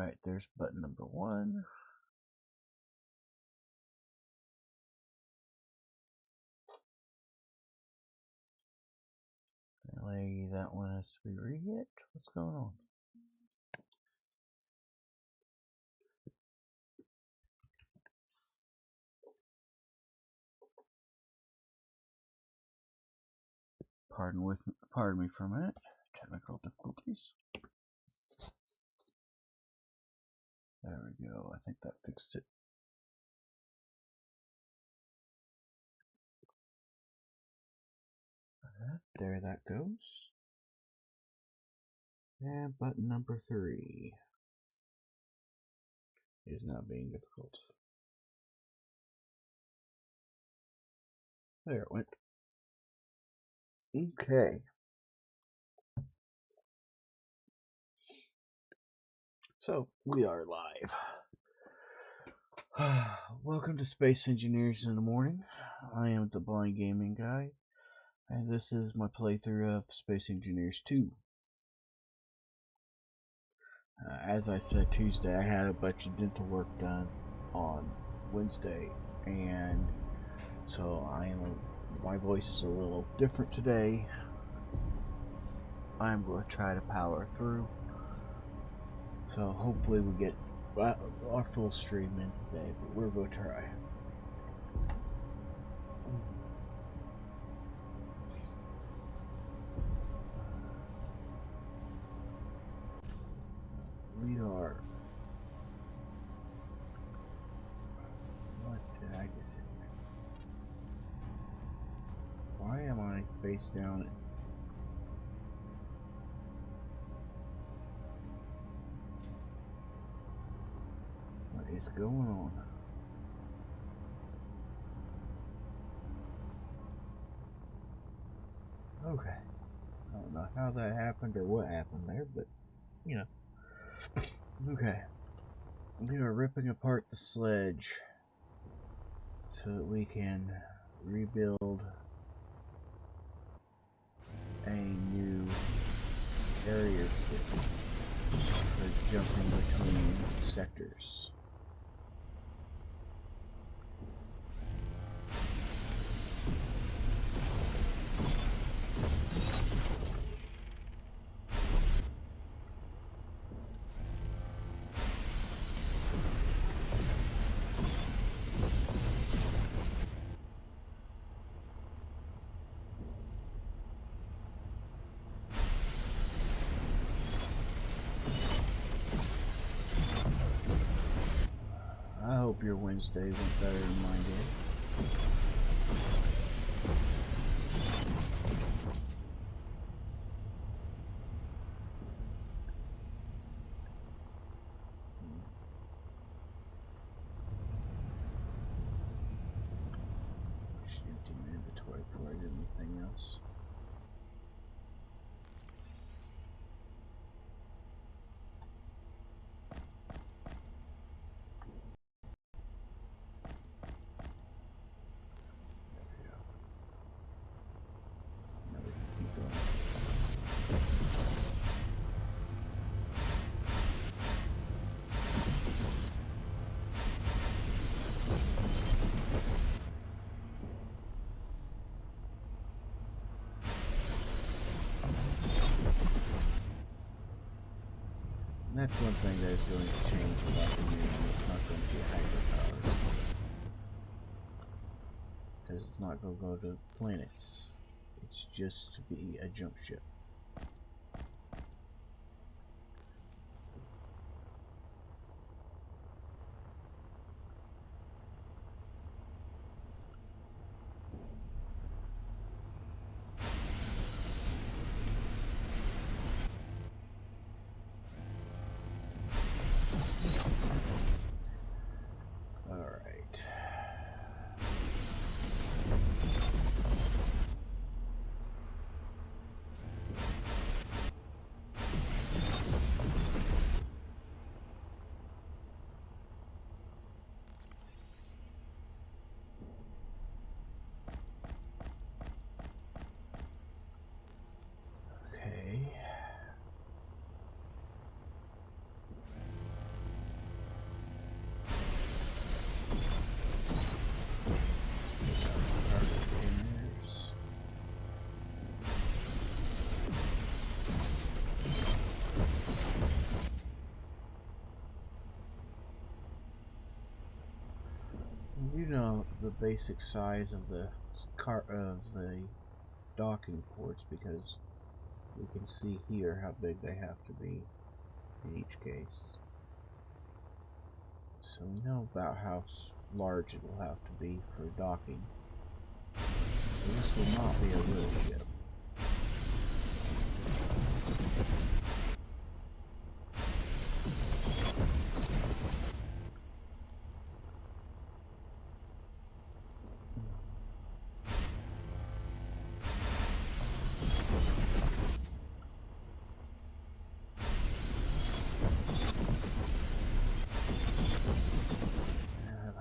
Alright, there's button number 1. Apparently that one has to be re-hit. What's going on? Pardon me for a minute. Technical difficulties. There we go. I think that fixed it. There that goes. And button number 3 is now being difficult. There it went. Okay. So, we are live. Welcome to Space Engineers in the Morning. I am the Blind Gaming Guy, and this is my playthrough of Space Engineers 2. As I said Tuesday, I had a bunch of dental work done on Wednesday, and so my voice is a little different today. I'm going to try to power through. So hopefully we get our full stream in today, but we're going to try. We are... What did I just hit? Why am I face down? What is going on? Okay. I don't know how that happened or what happened there, but, you know. Okay. We are ripping apart the sledge so that we can rebuild a new area ship for jumping between sectors. I hope your Wednesday went better than mine did. Just empty my inventory before I do anything else. That's one thing that is going to change about the new one. It's not going to be hydropower. Because it's not going to go to planets. It's just to be a jump ship. know the basic size of the docking ports because we can see here how big they have to be in each case. So we know about how large it will have to be for docking. So this will not be a little ship.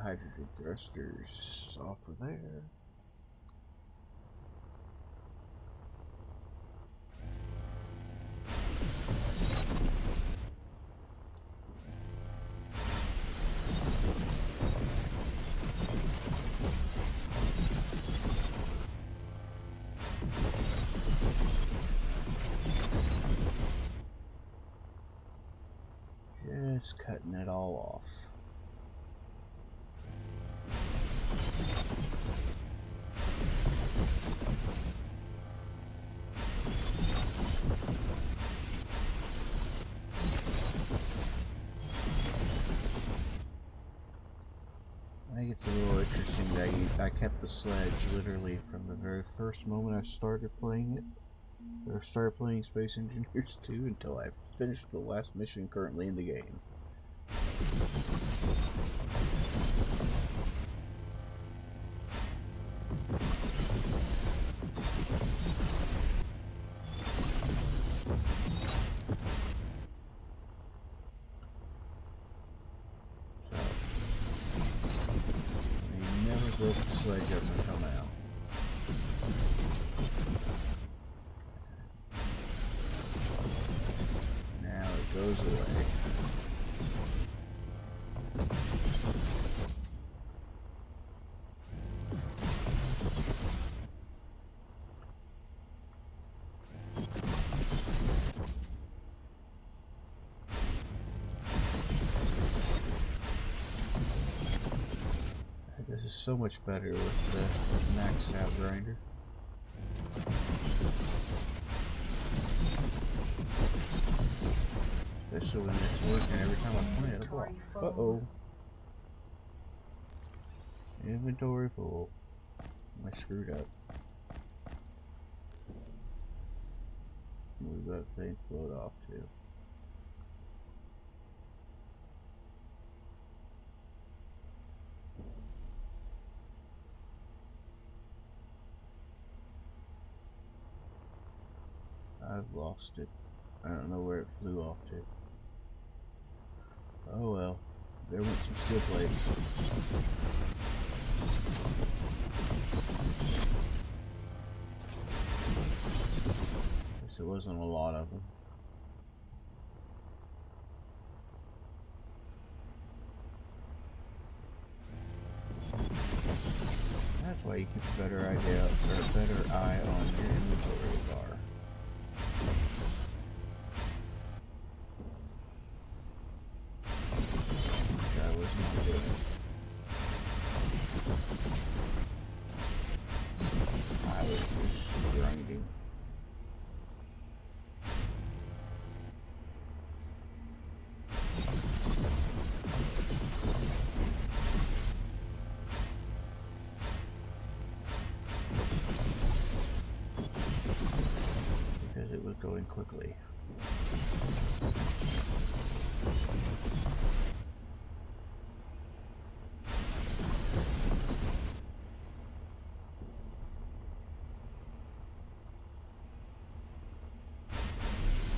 Hydrogen thrusters off of there. Just cutting it all off. I think it's a little interesting that I kept the sledge literally from the very first moment I started playing it. Or started playing Space Engineers 2 until I finished the last mission currently in the game. Broke the sledge up and come out. Now it goes away. This is so much better with the maxed out grinder. Especially when it's working every time I play it. Uh-oh. Inventory full. I screwed up. Move that thing, float off too. I've lost it. I don't know where it flew off to. Oh well. There went some steel plates. Guess there wasn't a lot of them. That's why you keep a better idea or a better eye on your inventory bar. I was just grinding. Because it was going quickly.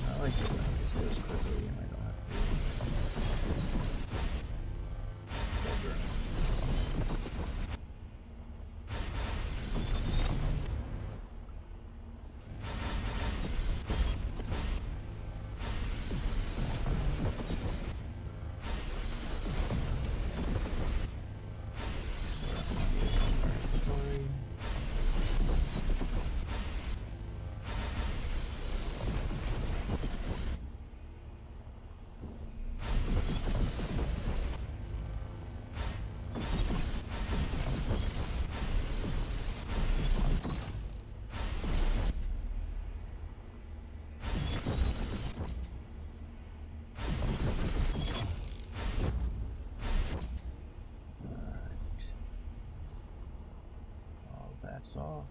I like it when it just goes quickly and I don't have to do Lights off.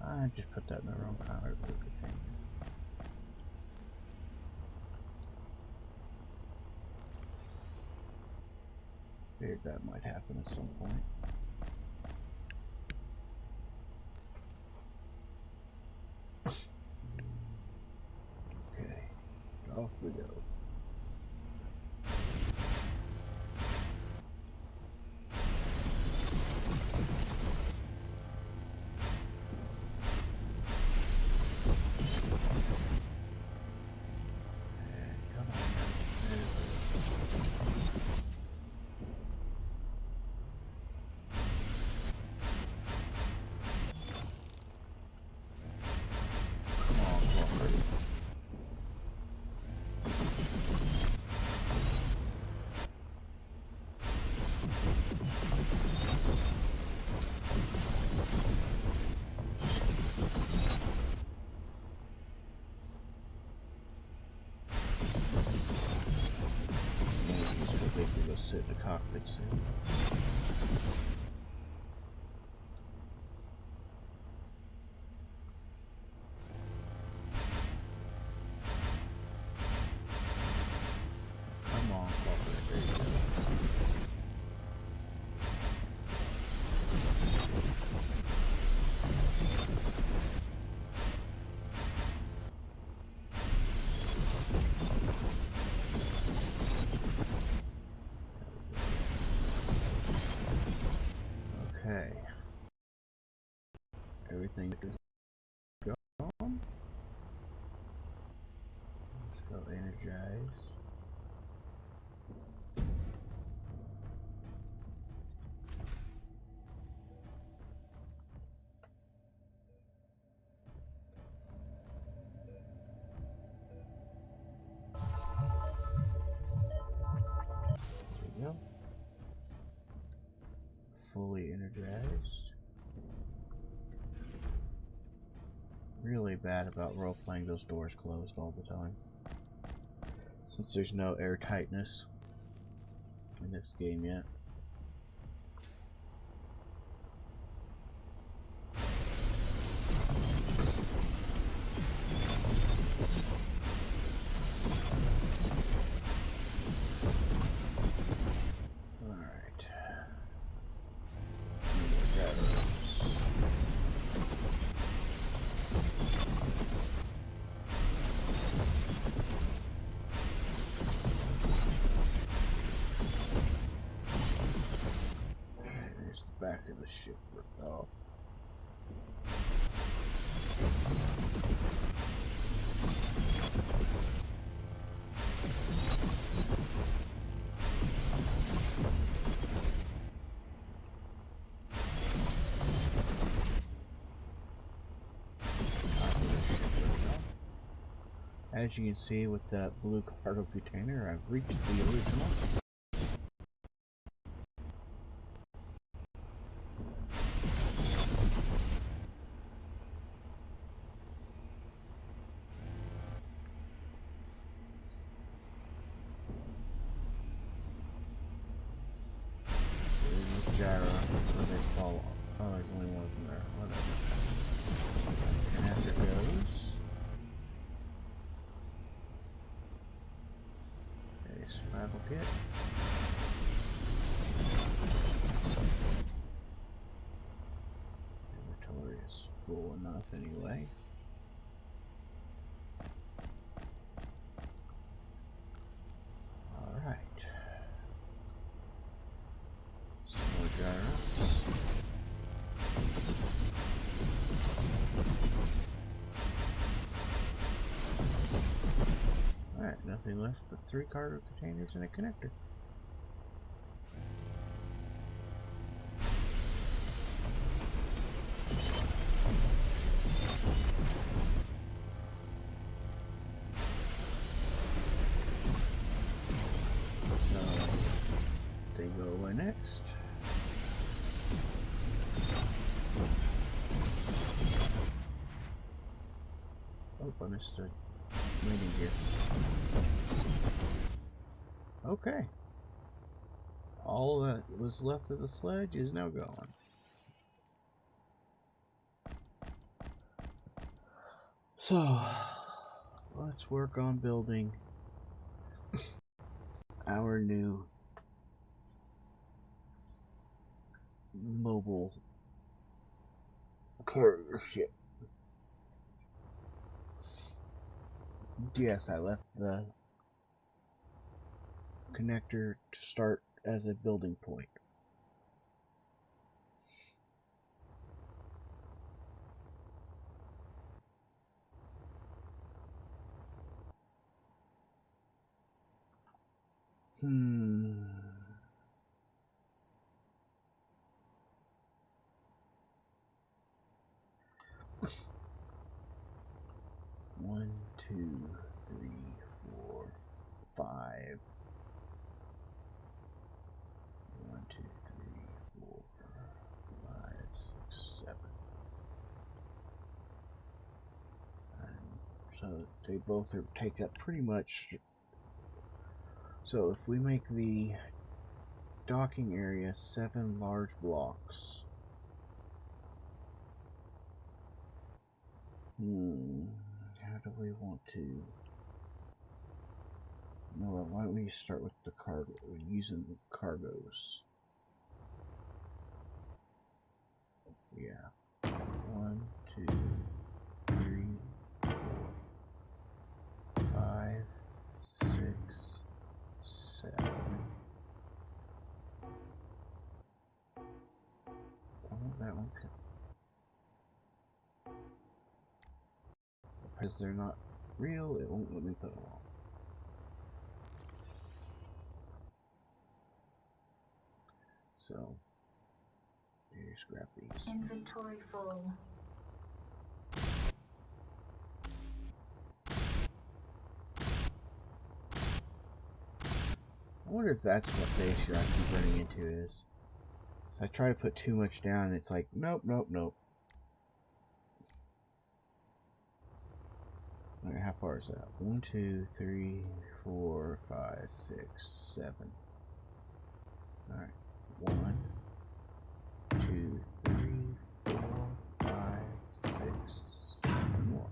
I just put that in the wrong color blue container. Figured that might happen at some point. Okay, off we go. Sit in the cockpit soon. Come on, cockpit. There you go. Okay. Everything is gone. Let's go energize. There we go. Fully energized. Really bad about role-playing those doors closed all the time, since there's no air tightness in this game yet. Back of the ship ripped off. As you can see with that blue cargo container, I've reached the original. Gyro, where they fall off. Oh, there's only one of them there. Whatever. And after it goes. A survival kit. Inventory is full enough anyway. Alright. Some more gyros. Alright, nothing less but 3 cargo containers and a connector. So, they go away next. Oh, I missed a meeting here. Okay. All that was left of the sledge is now gone. So, let's work on building our new mobile carrier ship. Yes, I left the connector to start as a building point. One, two, three, four, five. 1, 2, 3, 4, 5, 6, 7. And so they both take up pretty much. So if we make the docking area 7 large blocks. How do we want to? No, why don't we start with the cargo, using the cargoes? Yeah. 1, 2, 3, 4, 5, 6, 7. Oh, that one could. Because they're not real, it won't let me put them on. So, here's grab these. Inventory full. I wonder if that's what the issue I keep running into is. So I try to put too much down and it's like, nope, nope, nope. Alright, how far is that? 1, 2, 3, 4, 5, 6, 7. Alright. 1, 2, 3, 4, 5, 6, 7 more.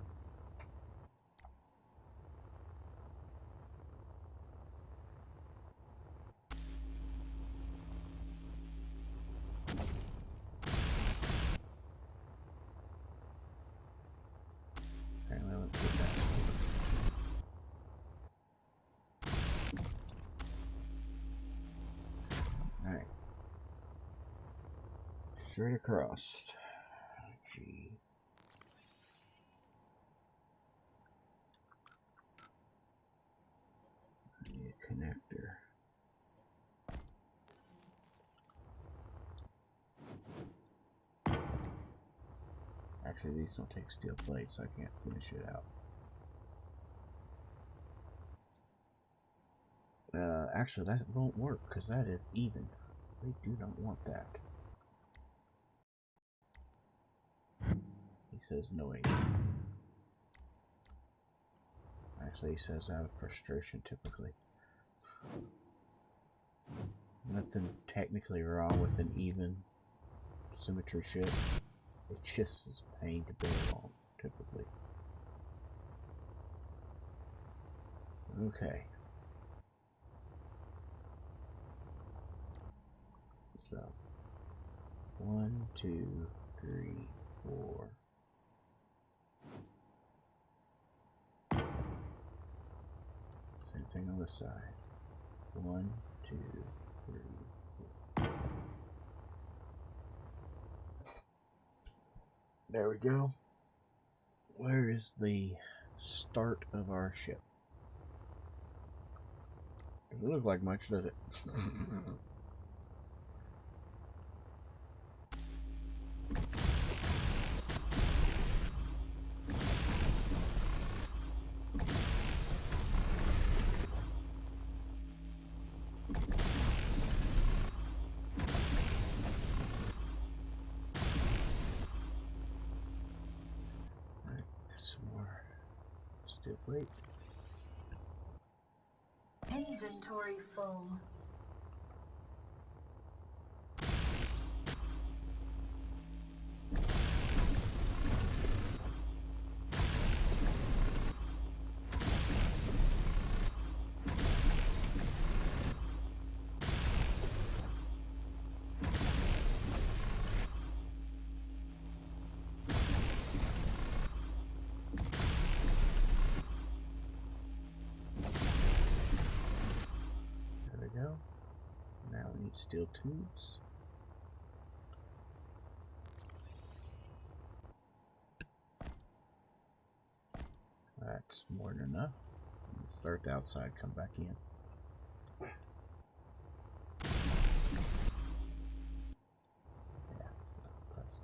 Apparently, let's put that. Alright. Straight across. G. I need a connector. Actually, these don't take steel plates, so I can't finish it out. Actually, that won't work, because that is even. We do not want that. He says no aid. Actually, he says out of frustration, typically. Nothing technically wrong with an even symmetry ship. It just is a pain to build on, typically. Okay. So, 1, 2, 3, 4. Same thing on this side. 1, 2, 3, 4. There we go. Where is the start of our ship? Doesn't look like much, does it? Alright, some more steel plate. Inventory full. need steel tubes. That's more than enough. Start the outside, come back in. Yeah, it's not pressed.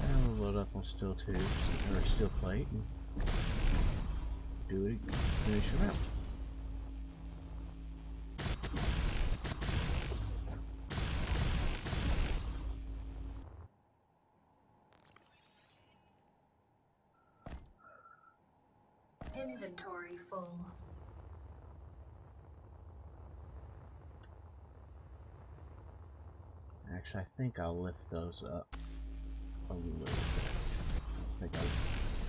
And we'll load up on steel tubes or steel plate and do it, finish it out. Inventory full. Actually, I think I'll lift those up a little bit. I think I'll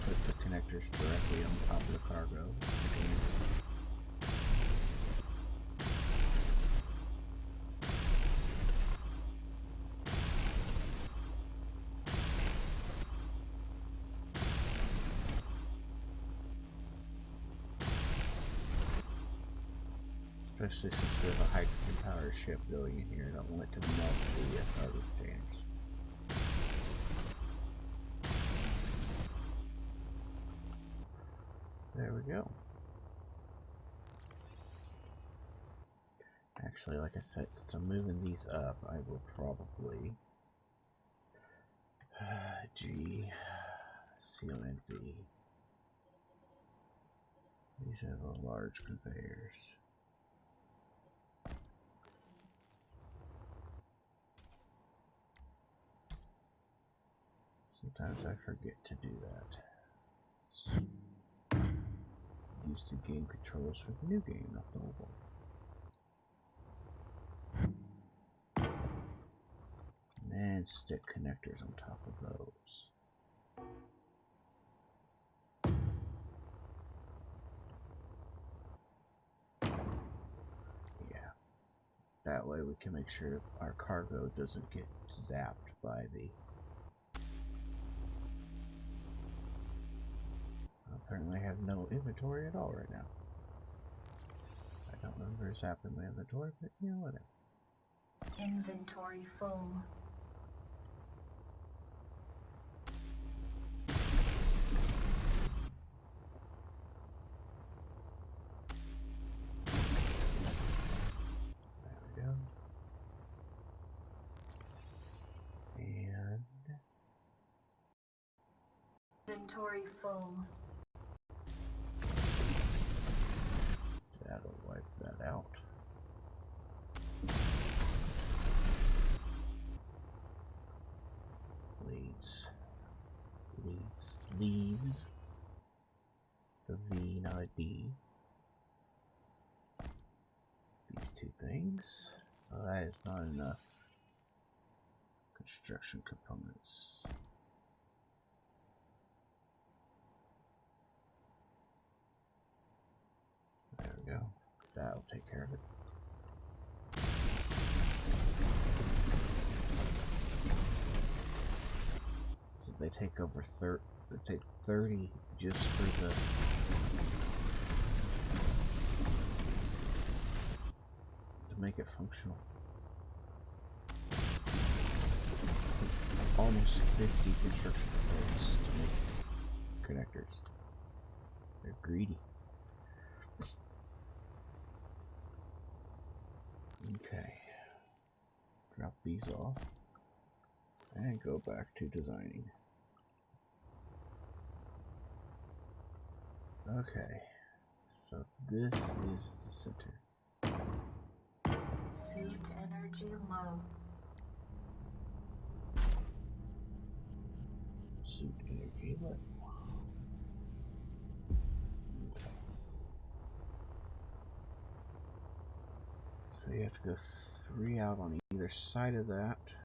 put the connectors directly on top of the cargo container. Especially since we have a hydrogen powered ship going in here, I don't want it to melt the cargo containers. There we go. Actually, like I said, since I'm moving these up, I will probably G, CONV. These are the large conveyors. Sometimes I forget to do that. Use the game controls for the new game, not the old one. And stick connectors on top of those. Yeah. That way we can make sure our cargo doesn't get zapped by the... Apparently I have no inventory at all right now. I don't remember zapping my inventory, but you know, whatever. Inventory full. There we go. And Inventory full. that'll wipe that out. Leaves. The V, not a D. These two things. Well, that is not enough construction components. There we go. That'll take care of it. So they take over 30 just for the to make it functional. Almost 50 construction components to make connectors. They're greedy. Okay. Drop these off and go back to designing. Okay, so this is the center. Suit energy low. Suit energy low. Okay. So you have to go 3 out on either side of that.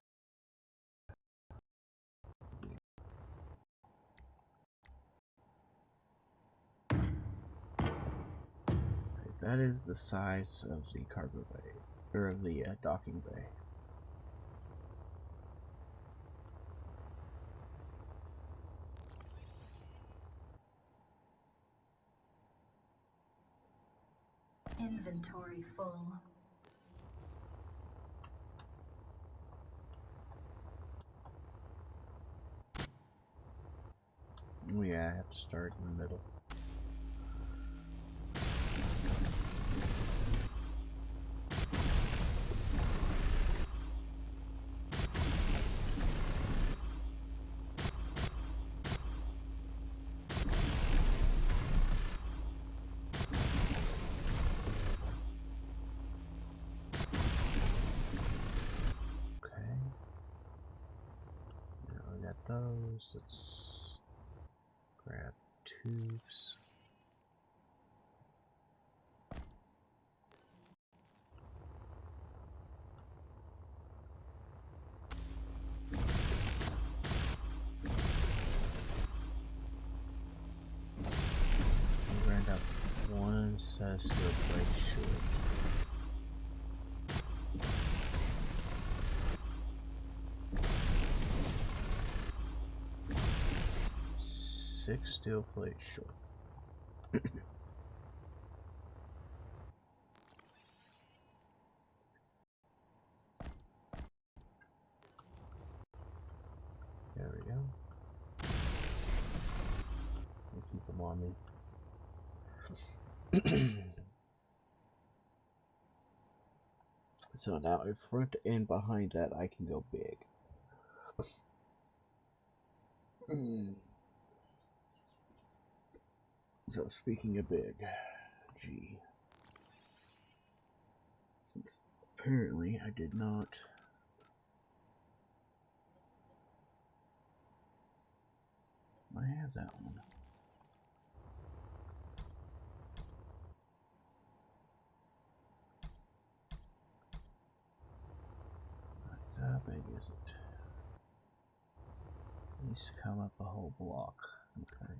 That is the size of the cargo bay, or of the docking bay. Inventory full. Oh yeah, I have to start in the middle. Those. Let's grab tubes. We ran up one set of steel plate short. Six steel plates short. There we go. We'll keep them on me. So now in front and behind that I can go big. So speaking of big, gee, since apparently I did not I have that one. How big is it? It needs to come up a whole block. Okay.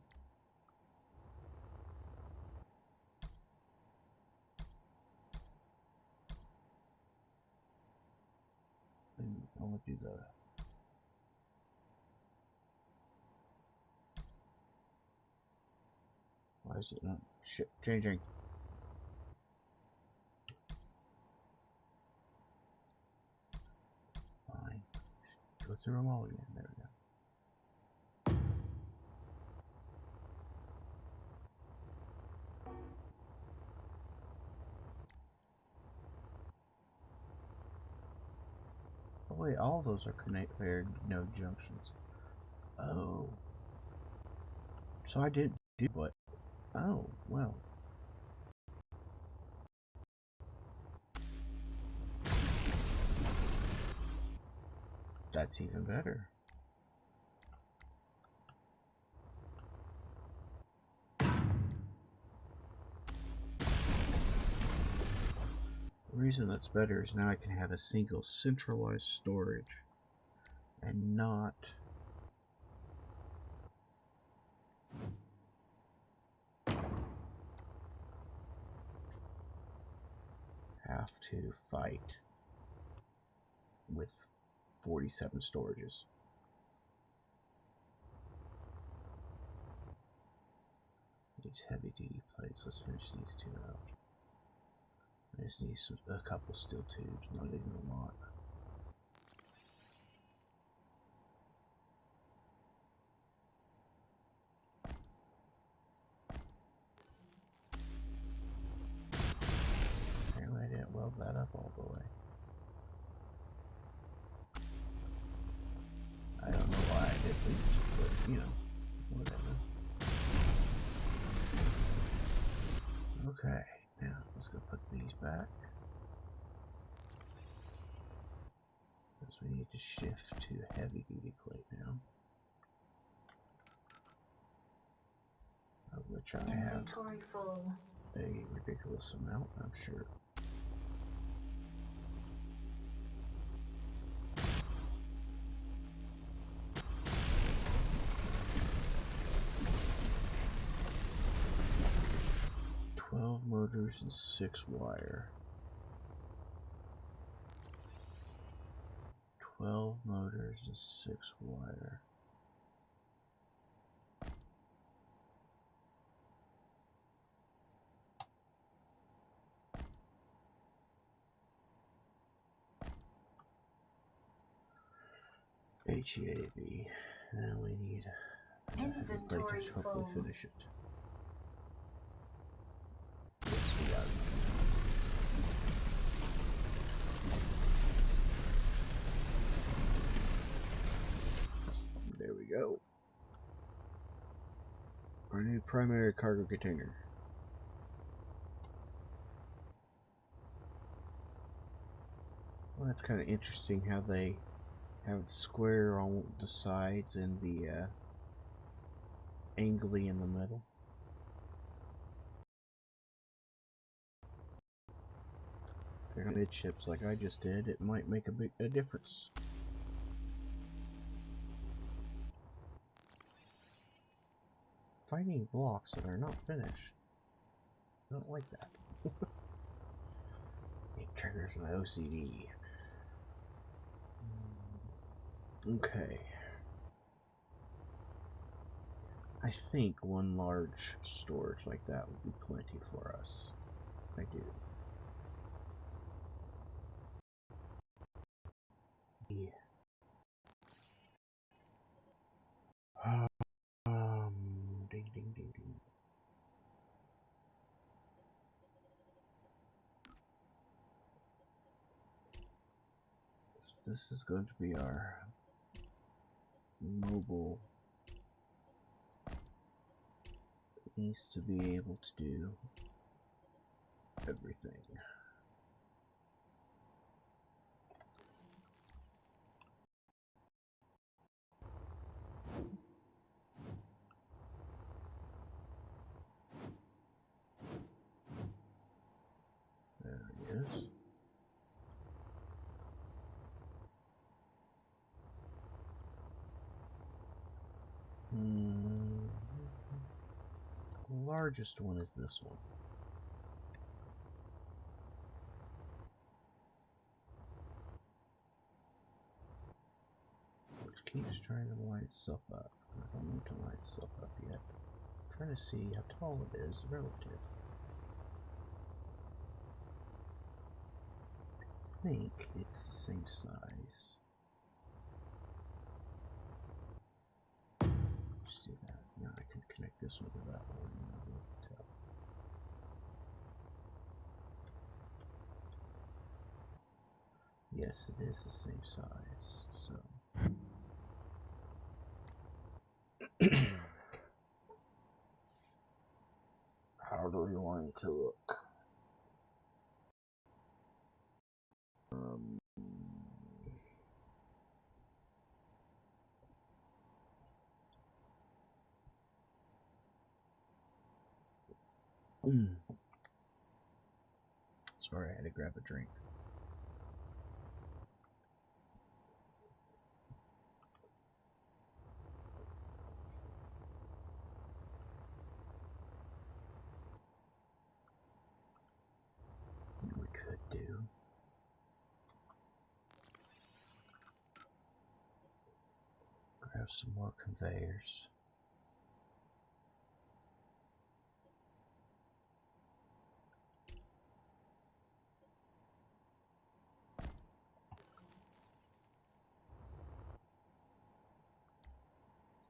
And I'll do the why is it not changing? Fine. Go through them all again. There we go. Oh wait, all those are connect-paired node junctions. Oh. So I didn't do what? Oh, well. That's even better. The reason that's better is now I can have a single centralized storage and not have to fight with 47 storages. These heavy duty plates, let's finish these two out. I just need a couple steel tubes, not even a lot. Apparently I didn't weld that up all the way. I don't know why I didn't, but you know, whatever. Okay, now let's go put these back. Because we need to shift to heavy duty plate now. Of which I have a ridiculous amount, I'm sure. Motors and 6 wire. 12 motors and 6 wire. HEAV. Now we need Inventory to hopefully full. finish it. Yes, we got it. There we go. Our new primary cargo container. Well, that's kind of interesting how they have it square on the sides and the angly in the middle. If they're midships like I just did, it might make a difference. Finding blocks that are not finished. I don't like that. It triggers my OCD. Okay. I think one large storage like that would be plenty for us. I do. Yeah. Ding, ding, ding, ding. This is going to be our mobile. It needs to be able to do everything. There he is. The largest one is this one. Which keeps trying to line itself up. I don't need to line itself up yet. I'm trying to see how tall it is relative. I think it's the same size. Let's do that. Now I can connect this one to that one and I'll be able to tell. Yes, it is the same size, so. How do we want it to look? Sorry, I had to grab a drink. We could do. Grab some more conveyors.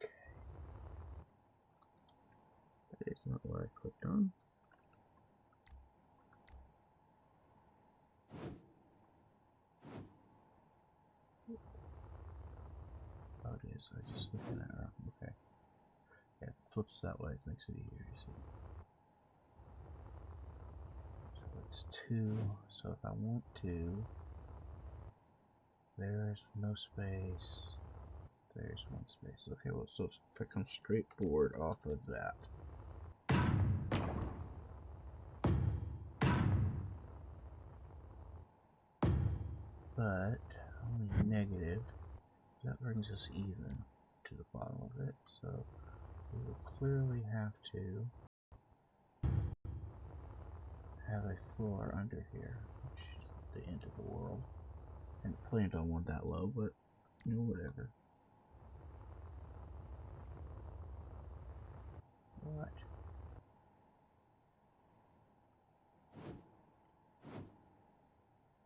Okay. That is not what I clicked on. Oh, it is. I just looked at it wrong. Okay. Yeah, if it flips that way, it makes it easier to see. So it's 2. So if I want to, there's no space. There's 1 space. Okay, well, so if I come straight forward off of that. But only negative. That brings us even to the bottom of it. So we will clearly have to have a floor under here, which is the end of the world. And planned on one that low, but you know, whatever. What?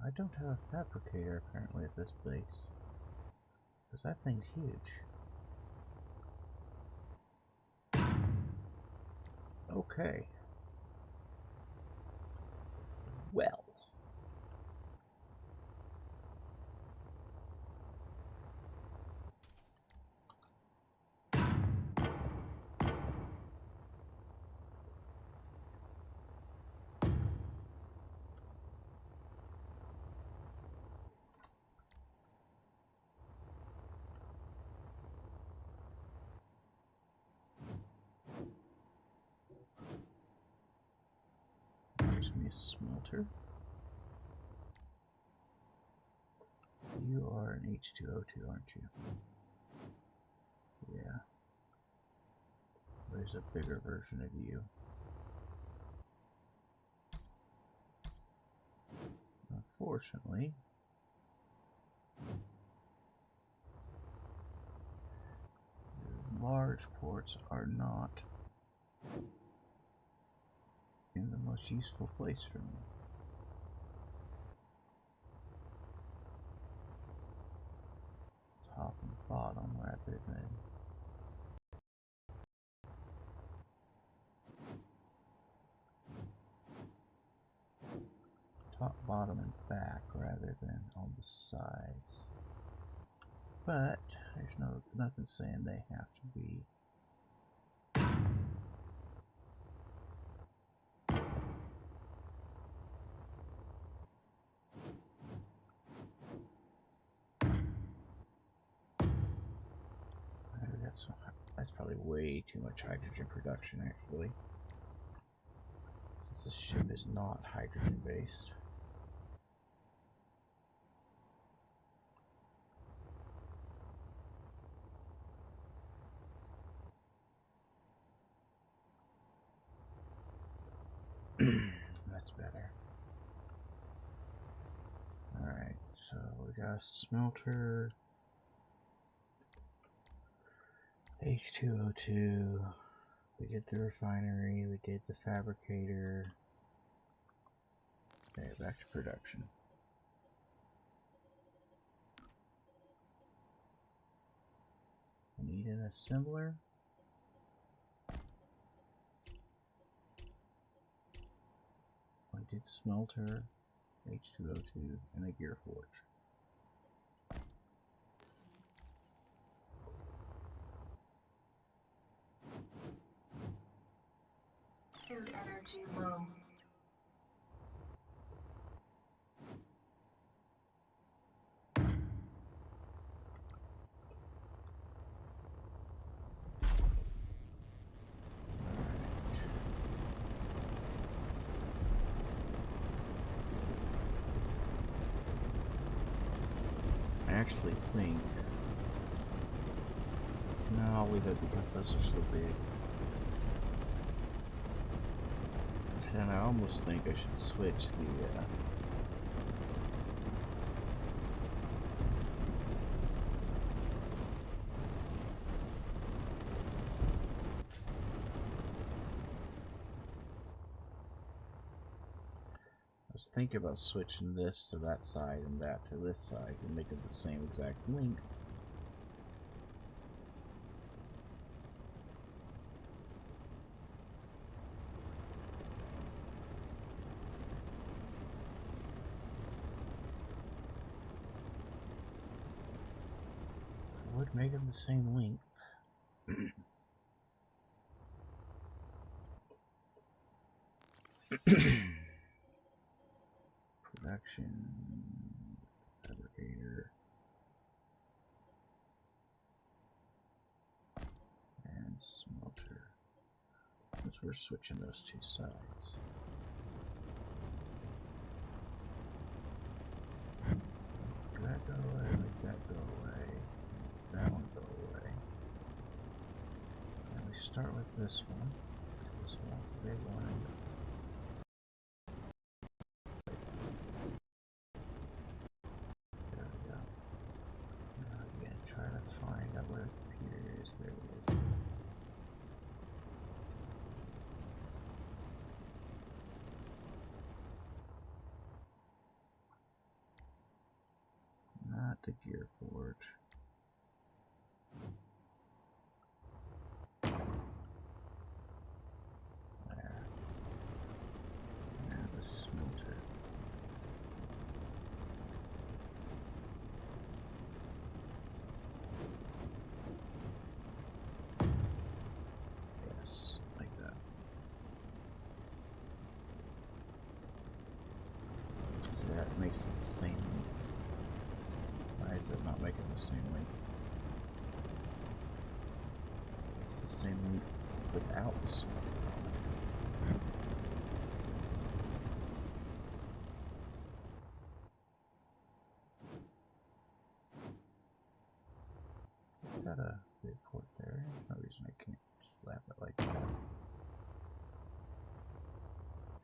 I don't have a fabricator apparently at this base. Because that thing's huge. Okay. Well. Here's me a smelter. You are an H2O2, aren't you? Yeah. There's a bigger version of you. Unfortunately, the large ports are not in the most useful place for me. Top and bottom rather than top, bottom, and back rather than on the sides. But there's nothing saying they have to be. That's probably way too much hydrogen production actually, since the ship is not hydrogen based. That's better. Alright, so we got a smelter, H2O2, we did the refinery, we did the fabricator. Okay, back to production. We need an assembler. We did smelter, H2O2, and a gear forge. Suit energy low. I actually think, no, I'll leave it because those are so big. And I almost think I should switch the I was thinking about switching this to that side and that to this side and make it the same exact length. I would make them the same length. Production, fabricator, and smelter. Because we're switching those two sides. Make that go away, make that go away, make that one go away. And we start with this one. This one's the big one. Yes, there it is. Not the gear forge. There. Now the smelter. Yes, like that. So that makes it the same. Why is it not making the same length? It's the same length without the smelter on it. It's got a big port there. There's no reason I can't slap it like that.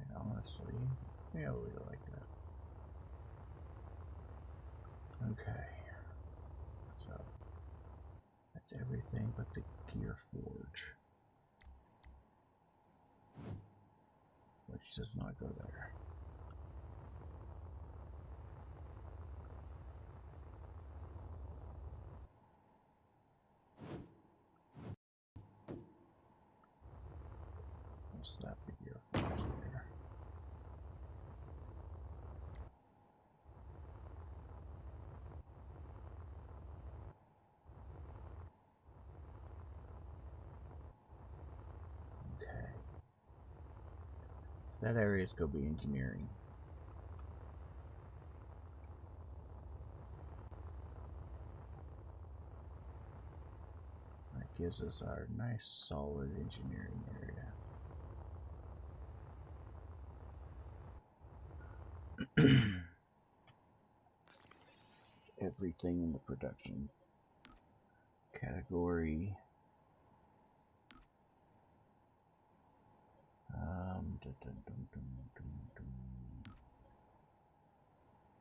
And honestly, yeah, we'll leave it like that. Okay. So that's everything but the gear forge, which does not go there. We'll slap the gear forge there. Okay. So that area is going to be engineering. That gives us our nice solid engineering area. It's everything in the production category.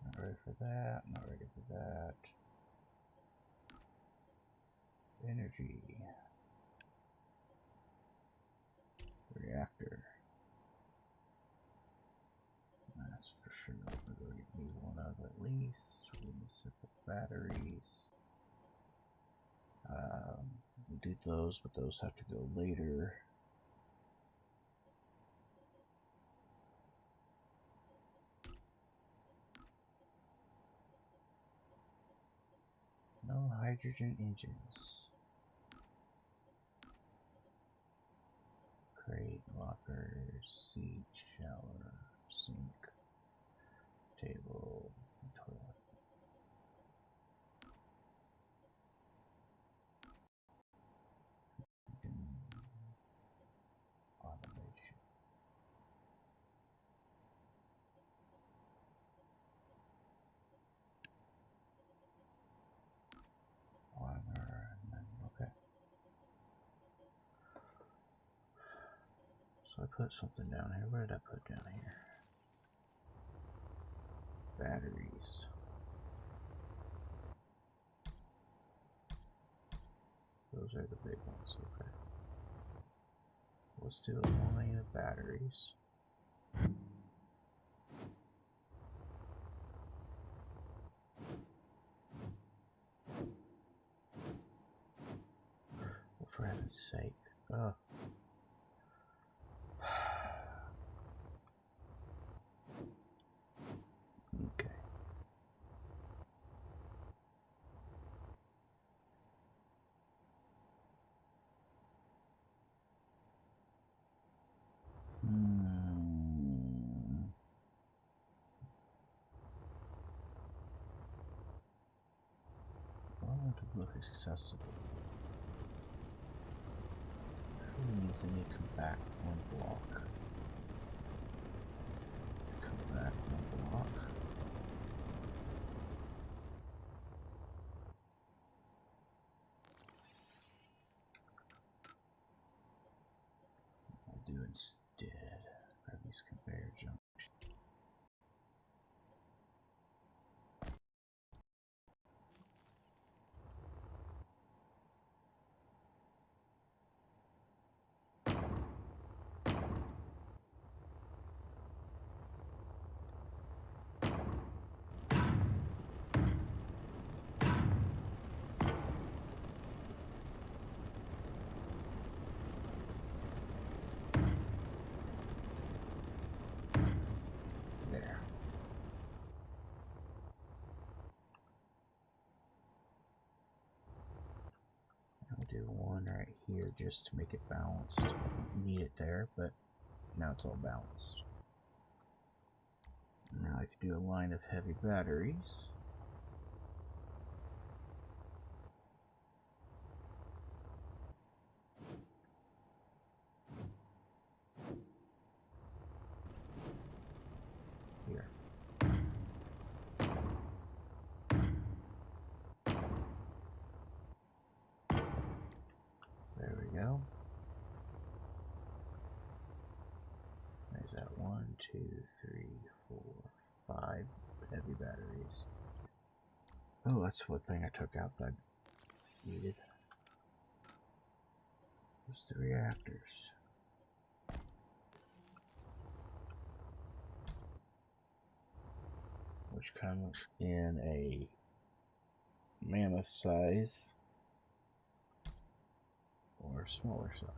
Not ready for that. Not ready for that. Energy. Reactor. That's for sure what we're going to need one of at least. We need simple batteries. We did those, but those have to go later. No hydrogen engines. Crate, locker, seat, shower, sink, table, and toilet. Automation. Armor, and then, okay. So I put something down here. Where did I put down here? Batteries. Those are the big ones, okay. Let's do a line of batteries. Well, for heaven's sake. Oh. Okay. I want to look accessible. It really means they need to come back one block. Come back one block. I'll do instead grab these conveyor junctions. just to make it balanced. Don't need it there, but now it's all balanced. Now I can do a line of heavy batteries. Here. There we go. There's that 1, 2, 3, 4, 5 heavy batteries. Oh, that's one thing I took out that I needed. There's the reactors. Which come in a mammoth size or smaller size.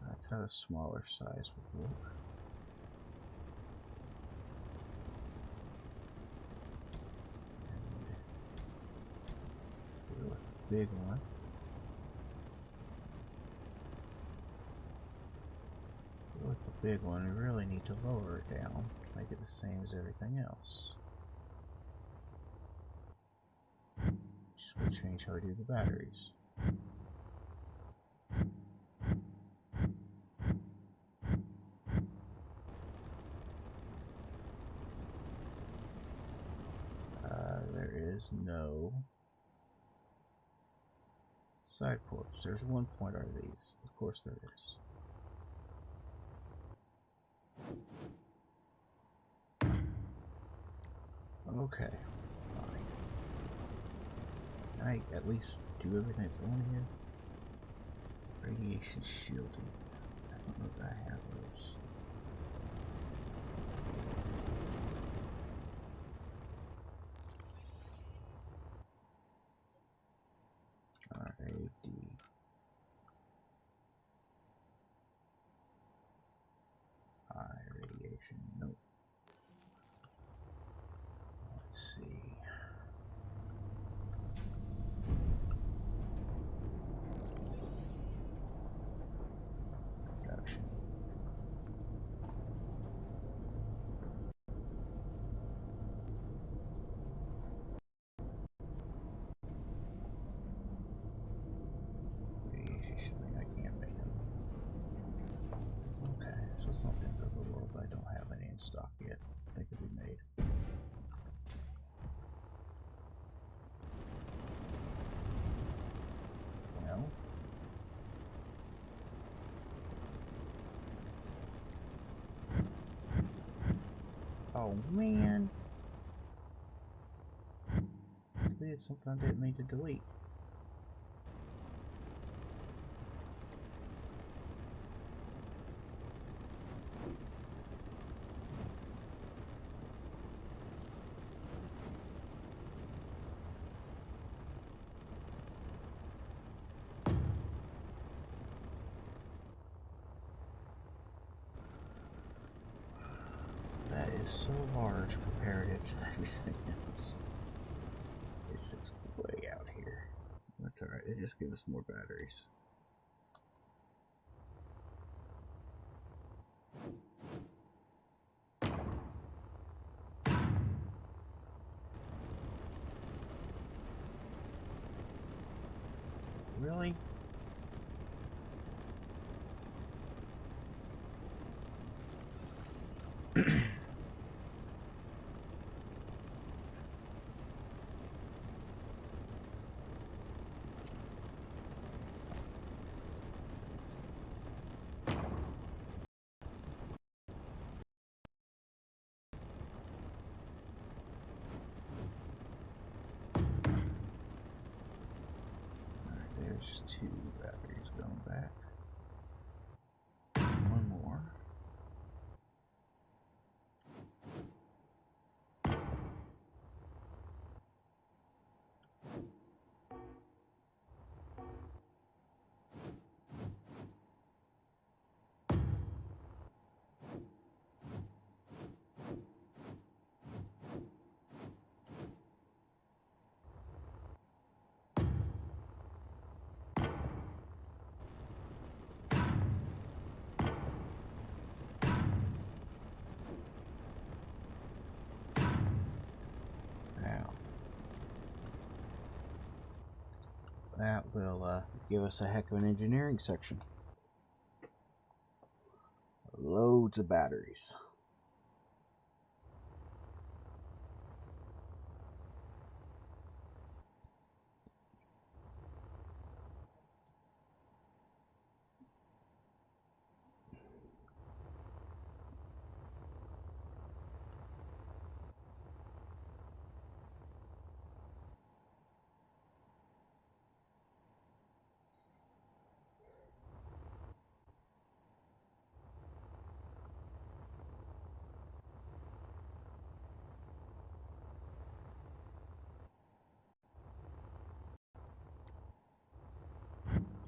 That's how the smaller size would work. And go with the big one. With the big one, we really need to lower it down to make it the same as everything else. Just will change how we do the batteries. There is no side ports. There's one point are these. Of course there is. Okay, fine. Can I at least do everything that's on here? Radiation shielding. I don't know if I have those. RAD. High radiation. Nope. Let's see. Production. Radiation shielding. I can't make them. Okay, so it's not the end of the world, but I don't have any in stock yet. They could be made. Well, oh man, I deleted something I didn't mean to delete. So large comparative to everything else. It's just way out here. That's alright, it just gives us more batteries. Really? There's 2 batteries going back. One more. will give us a heck of an engineering section. Loads of batteries.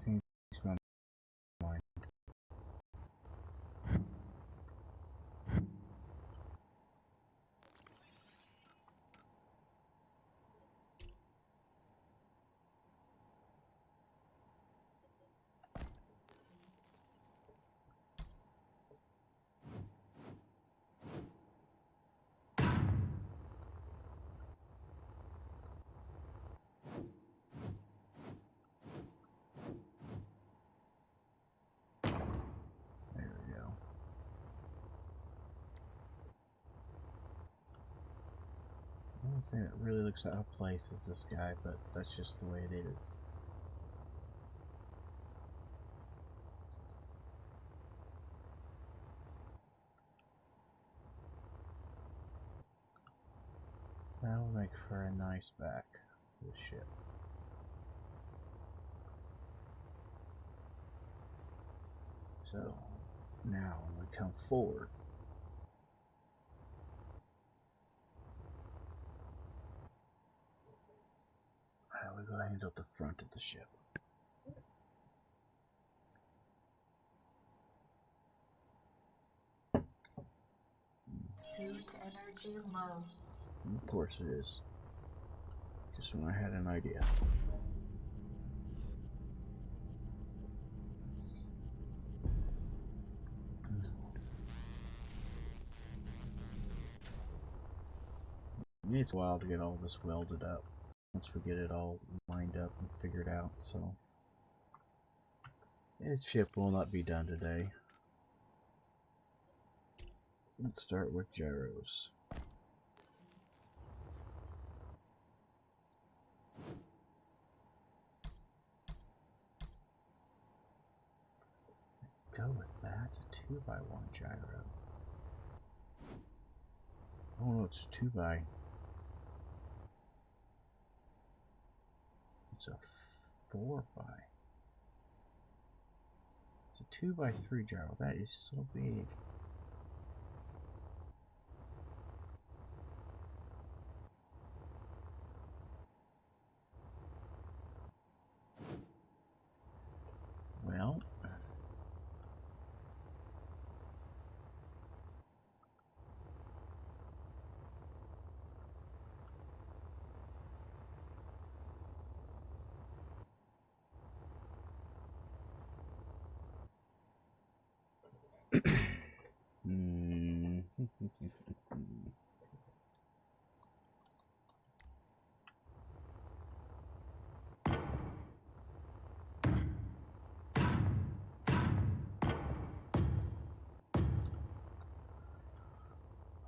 Change my mind. There we go. The only thing that really looks out of place is this guy, but that's just the way it is. That'll make for a nice back to the ship. So now when we come forward, how are we going to handle the front of the ship? Suit energy low. Of course it is. Just when I had an idea. It takes a while to get all this welded up once we get it all lined up and figured out, so its ship will not be done today. Let's start with gyros. Go with that. It's a 2x1 gyro. Oh no, it's 2x. It's a 4x. It's a 2x3 gyro. That is so big. Well,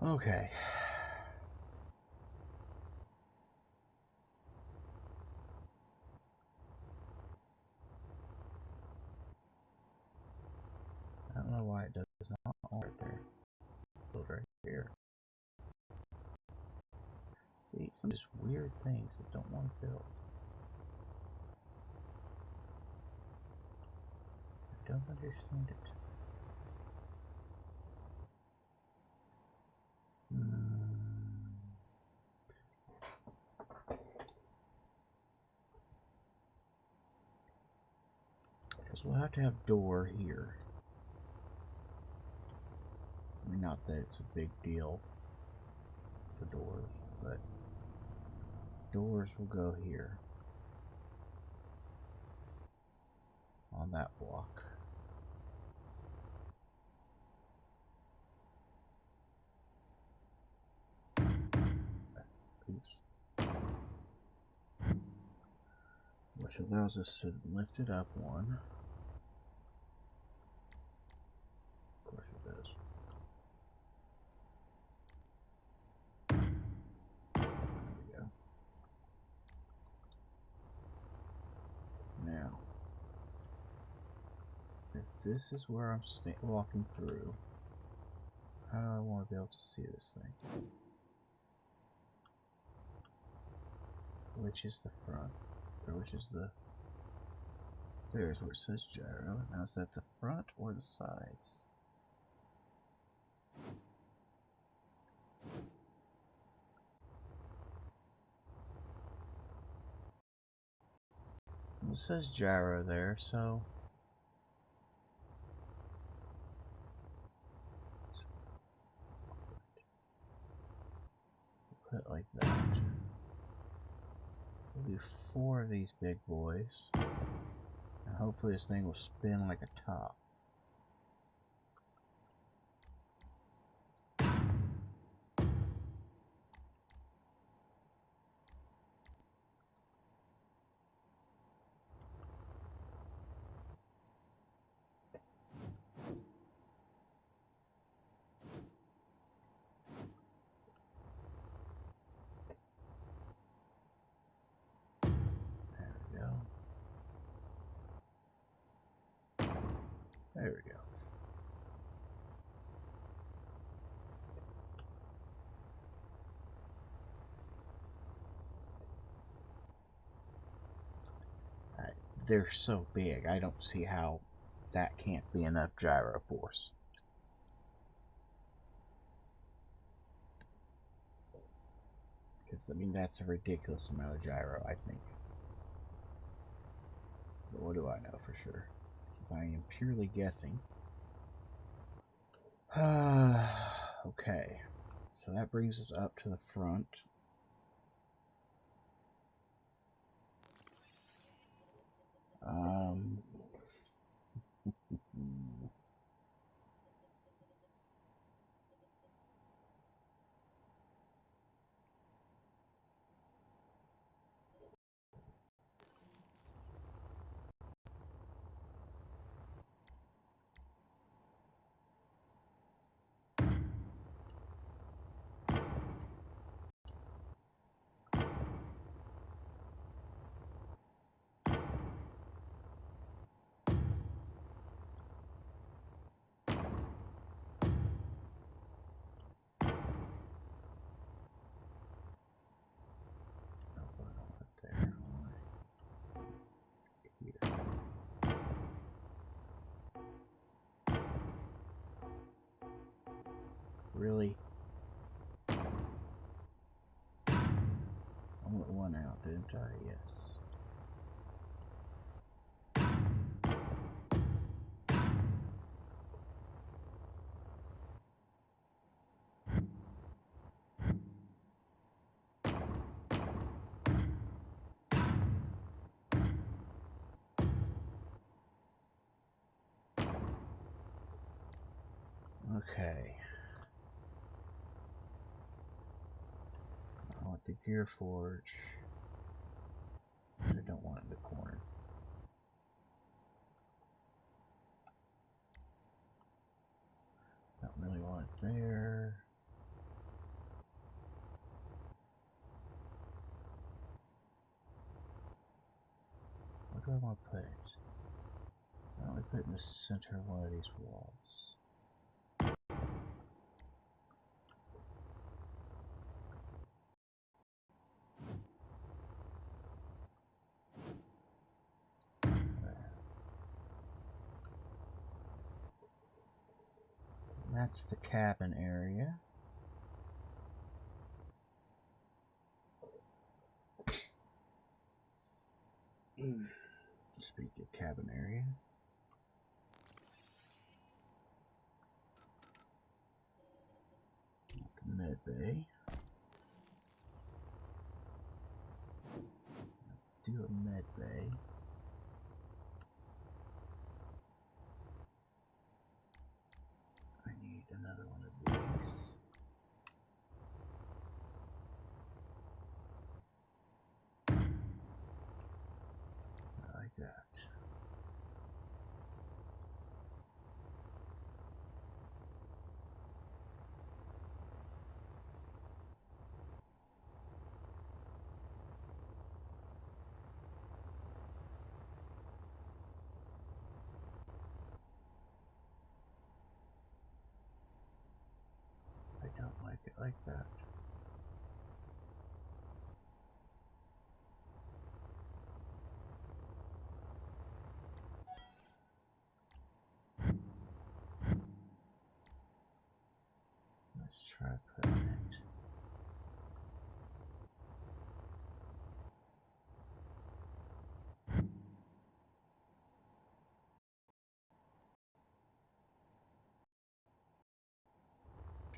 okay. I don't know why it does not right there. Build right here. See, some just weird things that don't want to build. I don't understand it. Because we'll have to have door here. I mean, not that it's a big deal for doors, but doors will go here on that block. Oops. Wish which allows us to lift it up one. Of course it does. There we go. Now, if this is where I'm walking through, how do I want to be able to see this thing? Which is the front? Or which is the... There's where it says gyro. Now is that the front or the sides? It says gyro there, so... Put it like that. We'll do 4 of these big boys. And hopefully this thing will spin like a top. There we go. They're so big, I don't see how that can't be enough gyro force. Because, I mean, that's a ridiculous amount of gyro, I think. But what do I know for sure? Since I am purely guessing. Okay. So that brings us up to the front. Really? I went one out, didn't I? Yes. Okay. I want the gear forge. I don't want it in the corner. Don't really want it there. Where do I want to put it? I want to put it in the center of one of these walls. That's the cabin area. Speak of cabin area. Med bay. Do a med bay. I need another one of these.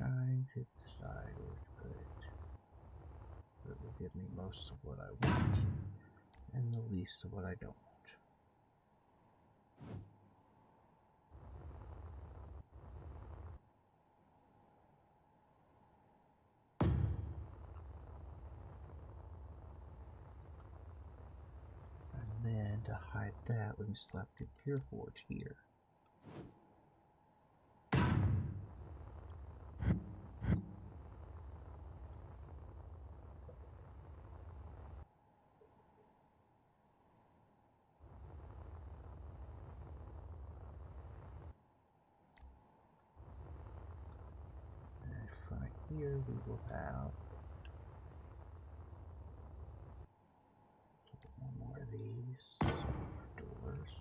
Trying to decide where to put it. It will give me most of what I want and the least of what I don't want. And then to hide that, we can slap the Pure Forge here. And front here we will have one more of these for doors.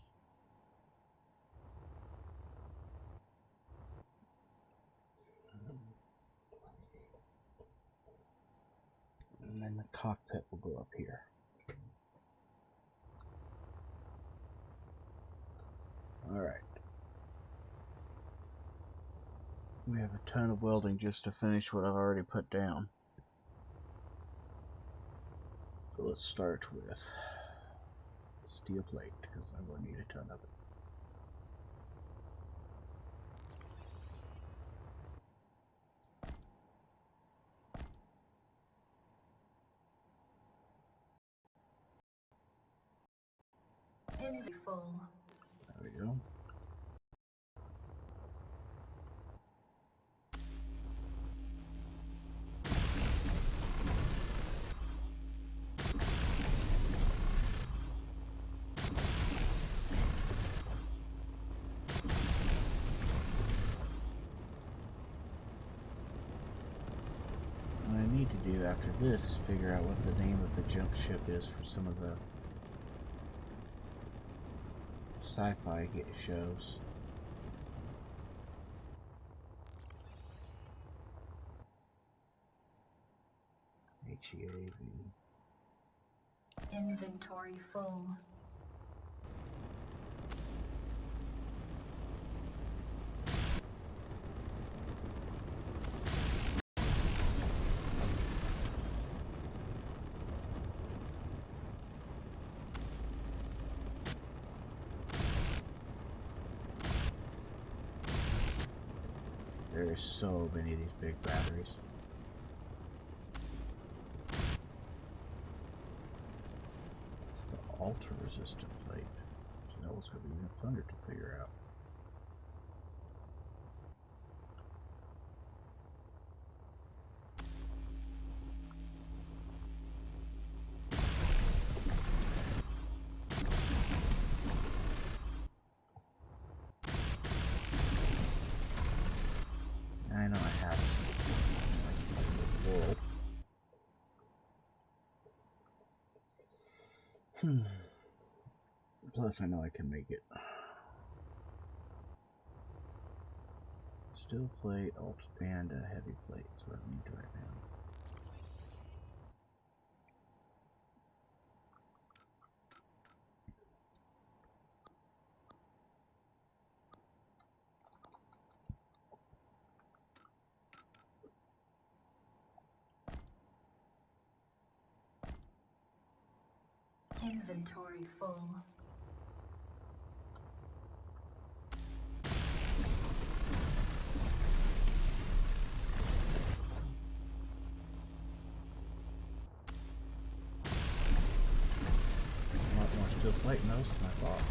And then the cockpit will go up here. Alright. We have a ton of welding just to finish what I've already put down. So let's start with steel plate, because I'm going to need a ton of it. Inventory full. There we go. What I need to do after this is figure out what the name of the jump ship is for some of the sci-fi shows. HEAV. Inventory full. There are so many of these big batteries. It's the ultra resistant plate. So that was going to be even funner to figure out. I know I have something like this in the world. Plus, I know I can make it. Steel plate, alt, and a heavy plate is what I need right now. Inventory full. A lot more steel plate in those than I thought.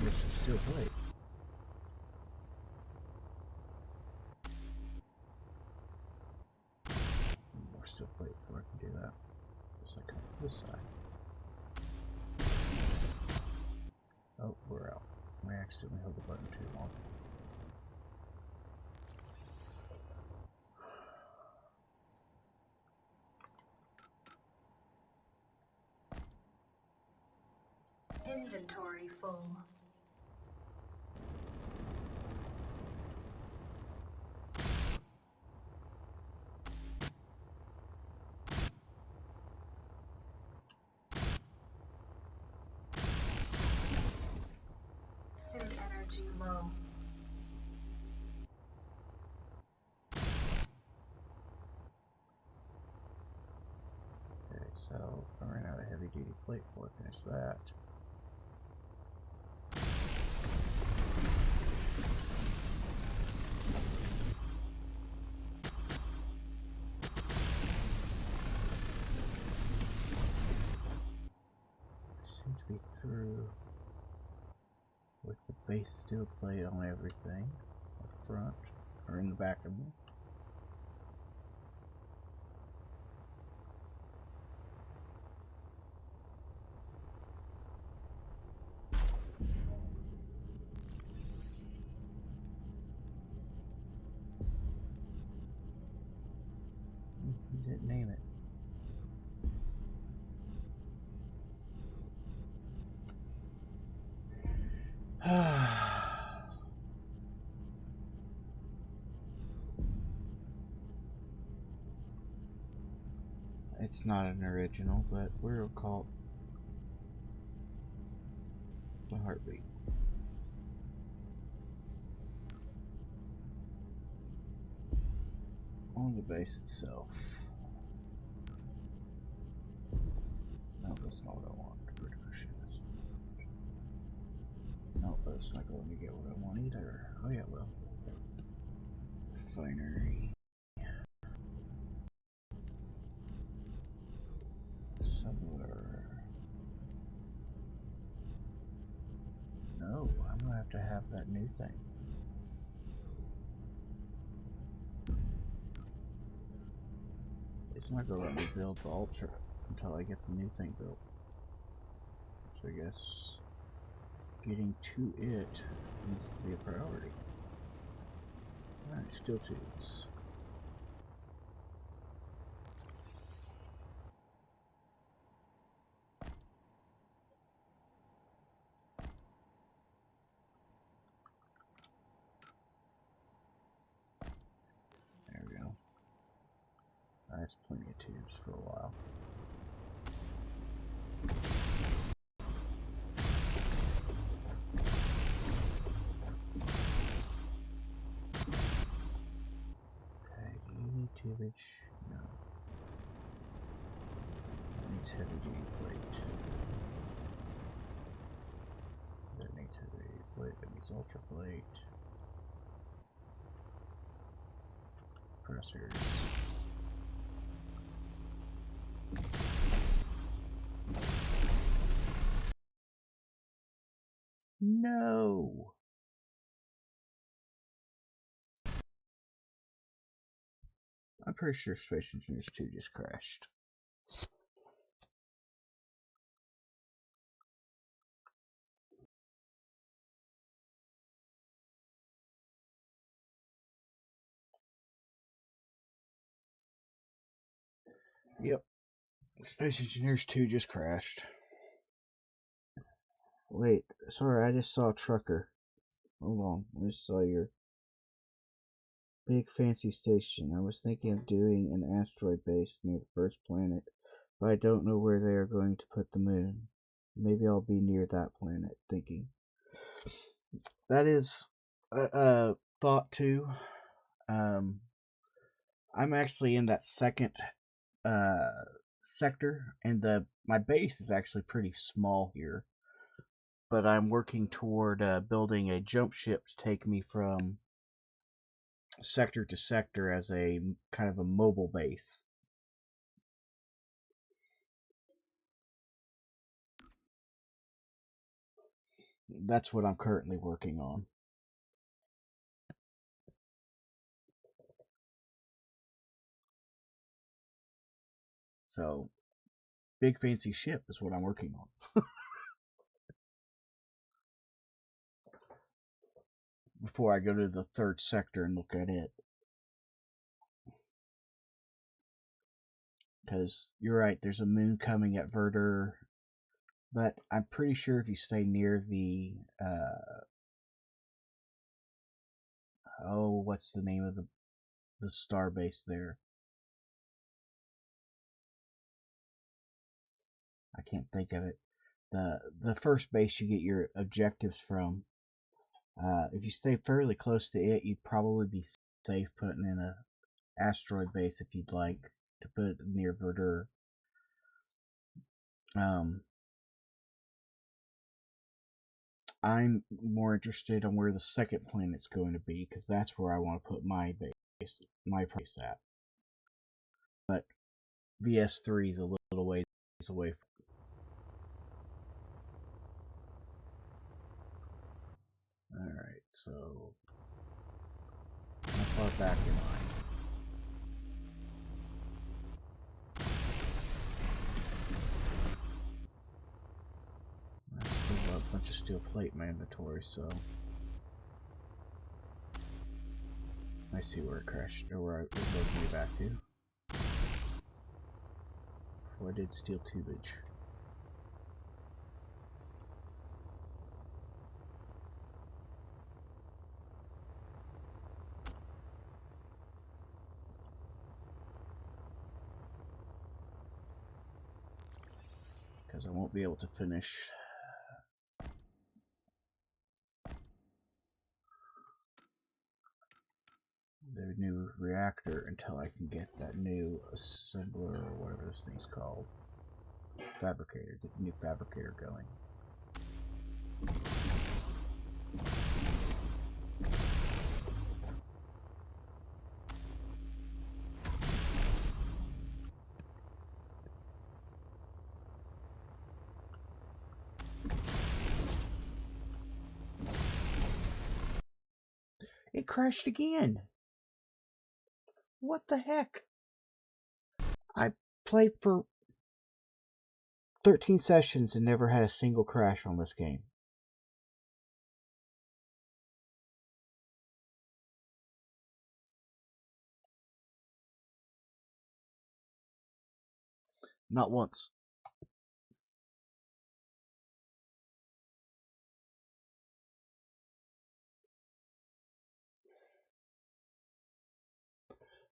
Here's some steel plate. More steel plate before I can do that. Just like from this side. Oh, we're out. I accidentally held the button too long. Inventory full. Suit energy low. Okay, so I ran out of heavy duty plate before I finish that. Seem to be through with the base steel plate on everything up front or in the back of me. You didn't name it. It's not an original, but we'll call it the heartbeat. On the base itself. No, that's not what I want. No, that's not going to get what I want either. Oh yeah, well. Refinery. Somewhere. No, I'm going to have that new thing. It's not going to let me build the Ultra until I get the new thing built. So I guess getting to it needs to be a priority. Alright, steel tubes. There we go. That's plenty of tubes for a while. Okay, do you need tubage? No. That needs heavy duty plate. That needs heavy duty plate. That needs ultra plate. Pressers. No! I'm pretty sure Space Engineers 2 just crashed. Yep. Space Engineers 2 just crashed. Wait, sorry, I just saw a trucker. Hold on, I just saw your big fancy station. I was thinking of doing an asteroid base near the first planet, but I don't know where they are going to put the moon. Maybe I'll be near that planet, thinking. That is a thought too. I'm actually in that second sector, and my base is actually pretty small here. But I'm working toward building a jump ship to take me from sector to sector as a kind of a mobile base. That's what I'm currently working on. So, big fancy ship is what I'm working on. Before I go to the third sector and look at it. Because you're right, there's a moon coming at Verder. But I'm pretty sure if you stay near the what's the name of the star base there? I can't think of it. The first base you get your objectives from If you stay fairly close to it, you'd probably be safe putting in a asteroid base if you'd like to put it near Verdure. I'm more interested in where the second planet's going to be, because that's where I want to put my base at. But VS3 is a little ways away from. Alright, so how far back am I? I still got a bunch of steel plate in my inventory, so I see where it crashed, or where it loaded me back to. Before I did steel tubage. Because I won't be able to finish the new reactor until I can get that new assembler, or whatever this thing's called. Fabricator. Get the new fabricator going. It crashed again. What the heck? I played for 13 sessions and never had a single crash on this game. Not once.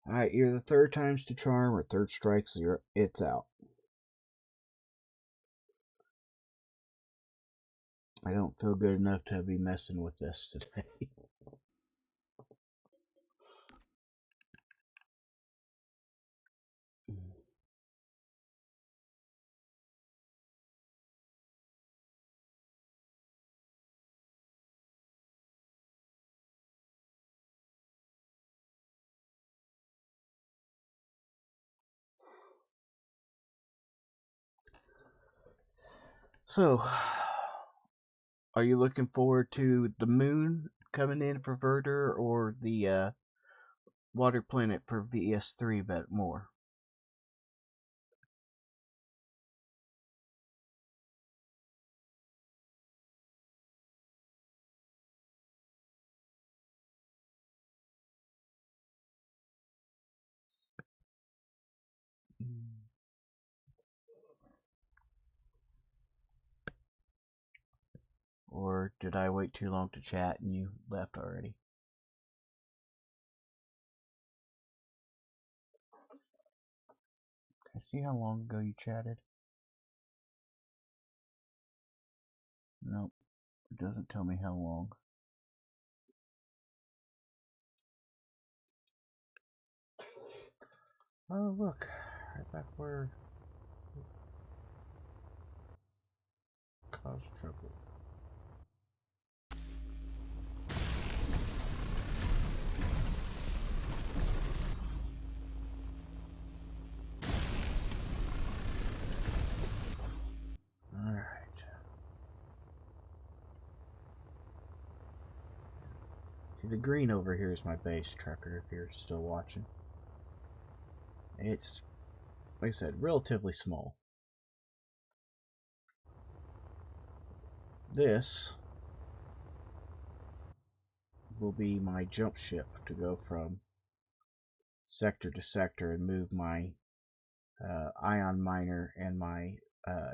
Alright, you're the third time's the charm, or third strikes, it's out. I don't feel good enough to be messing with this today. So, are you looking forward to the moon coming in for Verdure, or the water planet for VS3 but more? Or did I wait too long to chat and you left already? Can I see how long ago you chatted? Nope, it doesn't tell me how long. Oh, look, right back where caused trouble. Alright. See, the green over here is my base tracker, if you're still watching. It's, like I said, relatively small. This will be my jump ship to go from sector to sector and move my ion miner and my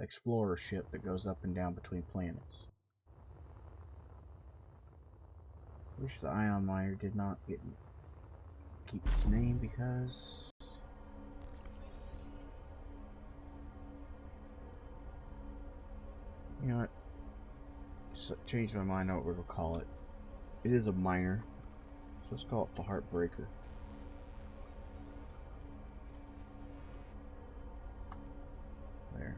explorer ship that goes up and down between planets. Wish the ion miner did not keep its name, because you know what? Just change my mind on what we're gonna call it. It is a minor, so let's call it the Heartbreaker. There.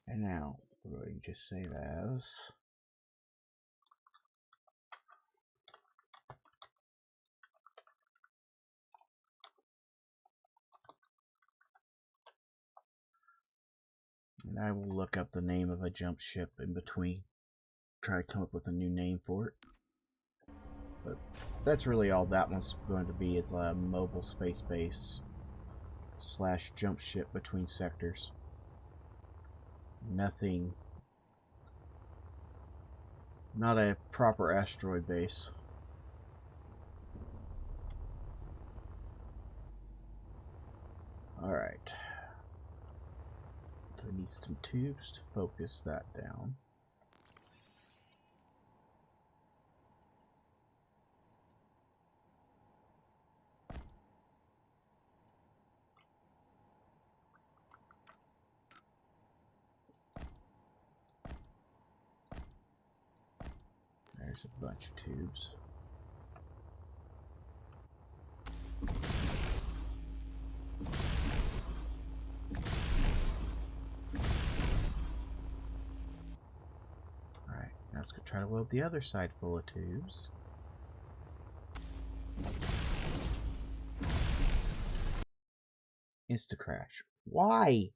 And now, we're going to just save as. And I will look up the name of a jump ship in between. Try to come up with a new name for it. But that's really all that one's going to be, is a mobile space base / jump ship between sectors. Nothing. Not a proper asteroid base. Alright. So we need some tubes to focus that down. There's a bunch of tubes. Alright, now let's go try to weld the other side full of tubes. Insta crash. Why?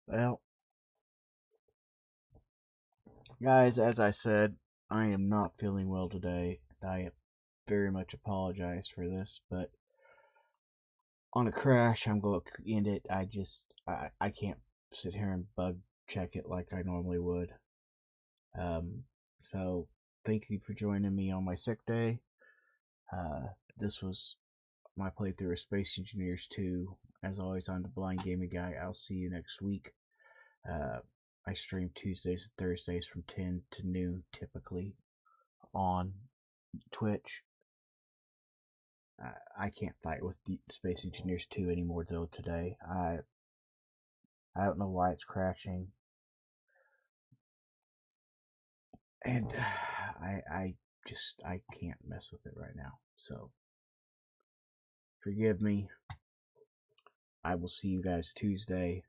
Well, guys, as I said, I am not feeling well today. I very much apologize for this, but on a crash, I'm going to end it. I can't sit here and bug check it like I normally would. So thank you for joining me on my sick day. This was my playthrough of Space Engineers 2. As always, I'm the Blind Gaming Guy. I'll see you next week. I stream Tuesdays and Thursdays from 10 to noon, typically, on Twitch. I can't fight with the Space Engineers 2 anymore, though, today. I don't know why it's crashing. And I can't mess with it right now. So, forgive me. I will see you guys Tuesday.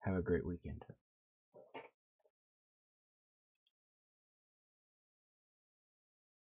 Have a great weekend.